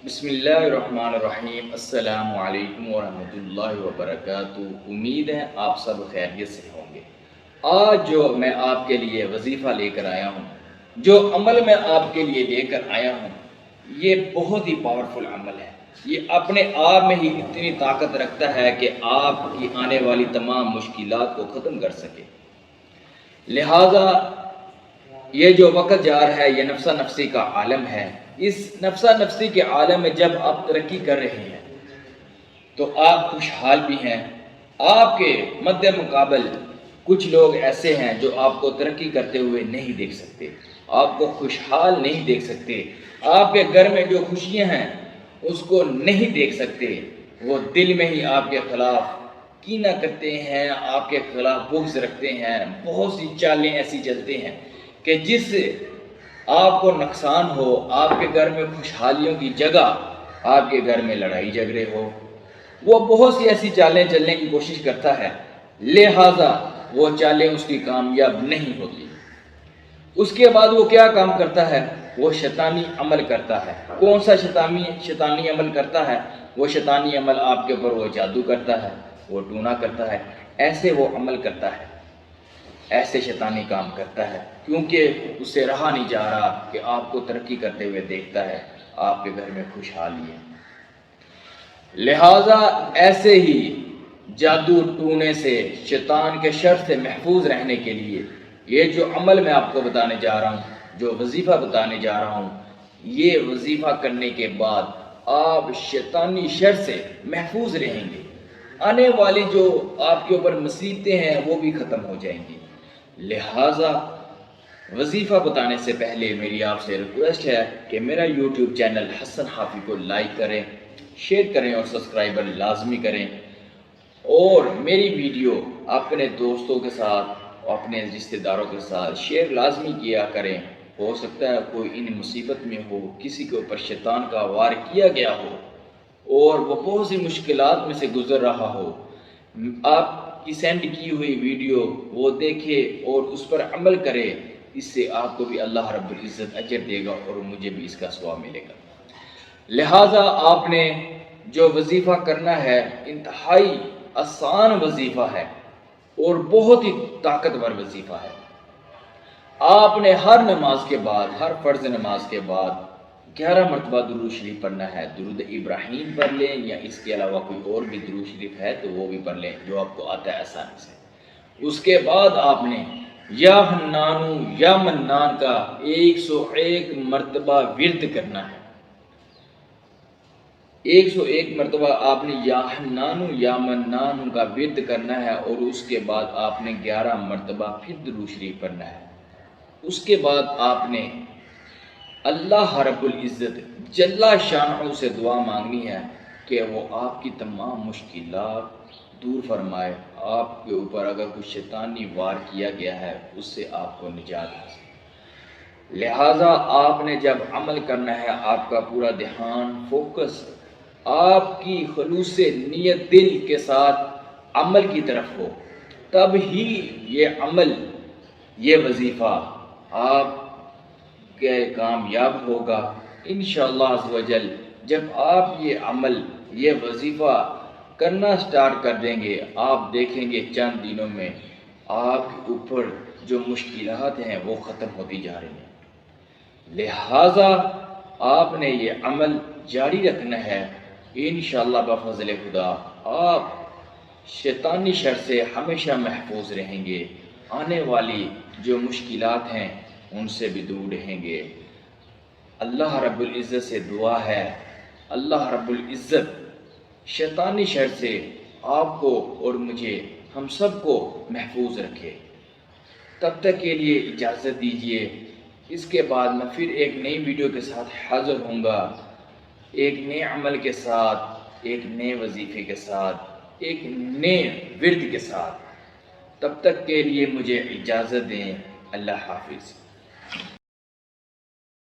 بسم اللہ الرحمن الرحیم۔ السلام علیکم ورحمۃ اللہ وبرکاتہ۔ امید ہے آپ سب خیریت سے ہوں گے۔ آج جو میں آپ کے لیے وظیفہ لے کر آیا ہوں، جو عمل میں آپ کے لیے لے کر آیا ہوں، یہ بہت ہی پاورفل عمل ہے۔ یہ اپنے آپ میں ہی اتنی طاقت رکھتا ہے کہ آپ کی آنے والی تمام مشکلات کو ختم کر سکے۔ لہٰذا یہ جو وقت جا رہا ہے، یہ نفسا نفسی کا عالم ہے۔ اس نفسا نفسی کے عالم میں جب آپ ترقی کر رہے ہیں تو آپ خوشحال بھی ہیں۔ آپ کے مد مقابل کچھ لوگ ایسے ہیں جو آپ کو ترقی کرتے ہوئے نہیں دیکھ سکتے، آپ کو خوشحال نہیں دیکھ سکتے، آپ کے گھر میں جو خوشیاں ہیں اس کو نہیں دیکھ سکتے۔ وہ دل میں ہی آپ کے خلاف کینہ کرتے ہیں، آپ کے خلاف بغض رکھتے ہیں۔ بہت سی چالیں ایسی چلتے ہیں کہ جس سے آپ کو نقصان ہو، آپ کے گھر میں خوشحالیوں کی جگہ آپ کے گھر میں لڑائی جھگڑے ہو۔ وہ بہت سی ایسی چالیں چلنے کی کوشش کرتا ہے، لہٰذا وہ چالیں اس کی کامیاب نہیں ہوتی۔ اس کے بعد وہ کیا کام کرتا ہے؟ وہ شیطانی عمل کرتا ہے۔ کون سا شیطانی عمل کرتا ہے؟ وہ شیطانی عمل آپ کے اوپر وہ جادو کرتا ہے، وہ ٹونا کرتا ہے، ایسے وہ عمل کرتا ہے، ایسے شیطانی کام کرتا ہے، کیونکہ اس سے رہا نہیں جا رہا کہ آپ کو ترقی کرتے ہوئے دیکھتا ہے، آپ کے گھر میں خوشحالی ہے۔ لہٰذا ایسے ہی جادو ٹونے سے، شیطان کے شر سے محفوظ رہنے کے لیے یہ جو عمل میں آپ کو بتانے جا رہا ہوں، جو وظیفہ بتانے جا رہا ہوں، یہ وظیفہ کرنے کے بعد آپ شیطانی شر سے محفوظ رہیں گے۔ آنے والی جو آپ کے اوپر مصیبتیں ہیں وہ بھی ختم ہو جائیں گی۔ لہٰذا وظیفہ بتانے سے پہلے میری آپ سے ریکویسٹ ہے کہ میرا یوٹیوب چینل حسن حافظ کو لائک کریں، شیئر کریں اور سبسکرائبر لازمی کریں، اور میری ویڈیو اپنے دوستوں کے ساتھ، اپنے رشتہ داروں کے ساتھ شیئر لازمی کیا کریں۔ ہو سکتا ہے کوئی ان مصیبت میں ہو، کسی کے اوپر شیطان کا وار کیا گیا ہو اور وہ بہت سی مشکلات میں سے گزر رہا ہو، آپ کی سینڈ کی ہوئی ویڈیو وہ دیکھے اور اس پر عمل کرے۔ اس سے آپ کو بھی اللہ رب العزت اجر دے گا اور مجھے بھی اس کا ثواب ملے گا۔ لہٰذا آپ نے جو وظیفہ کرنا ہے انتہائی آسان وظیفہ ہے اور بہت ہی طاقتور وظیفہ ہے۔ آپ نے ہر نماز کے بعد، ہر فرض نماز کے بعد 11 مرتبہ درود شریف پڑھنا ہے۔ درود ابراہیم پڑھ لیں یا اس کے علاوہ کوئی اور بھی درود شریف ہے تو وہ بھی پڑھ لیں جو آپ کو آتا ہے آسانی سے۔ اس کے بعد آپ نے یا حنانو یا منان کا 101 مرتبہ ورد کرنا ہے۔ 101 مرتبہ آپ نے یا حنانو یا منانو کا ورد کرنا ہے، اور اس کے بعد آپ نے 11 مرتبہ پھر درود شریف پڑھنا ہے۔ اس کے بعد آپ نے اللہ رب العزت جل شانہ سے دعا مانگنی ہے کہ وہ آپ کی تمام مشکلات دور فرمائے۔ آپ کے اوپر اگر کوئی شیطانی وار کیا گیا ہے اس سے آپ کو نجات حاصل۔ لہٰذا آپ نے جب عمل کرنا ہے، آپ کا پورا دھیان، فوکس آپ کی خلوص نیت دل کے ساتھ عمل کی طرف ہو، تب ہی یہ عمل، یہ وظیفہ آپ کے کامیاب ہوگا انشاءاللہ عز و جل۔ جب آپ یہ عمل، یہ وظیفہ کرنا سٹارٹ کر دیں گے، آپ دیکھیں گے چند دنوں میں آپ کے اوپر جو مشکلات ہیں وہ ختم ہوتی جا رہی ہیں۔ لہٰذا آپ نے یہ عمل جاری رکھنا ہے، انشاءاللہ بفضل خدا آپ شیطانی شر سے ہمیشہ محفوظ رہیں گے، آنے والی جو مشکلات ہیں ان سے بھی دور رہیں گے۔ اللہ رب العزت سے دعا ہے، اللہ رب العزت شیطانی شر سے آپ کو اور مجھے، ہم سب کو محفوظ رکھے۔ تب تک کے لیے اجازت دیجیے، اس کے بعد میں پھر ایک نئی ویڈیو کے ساتھ حاضر ہوں گا، ایک نئے عمل کے ساتھ، ایک نئے وظیفے کے ساتھ، ایک نئے ورد کے ساتھ۔ تب تک کے لیے مجھے اجازت دیں۔ اللہ حافظ۔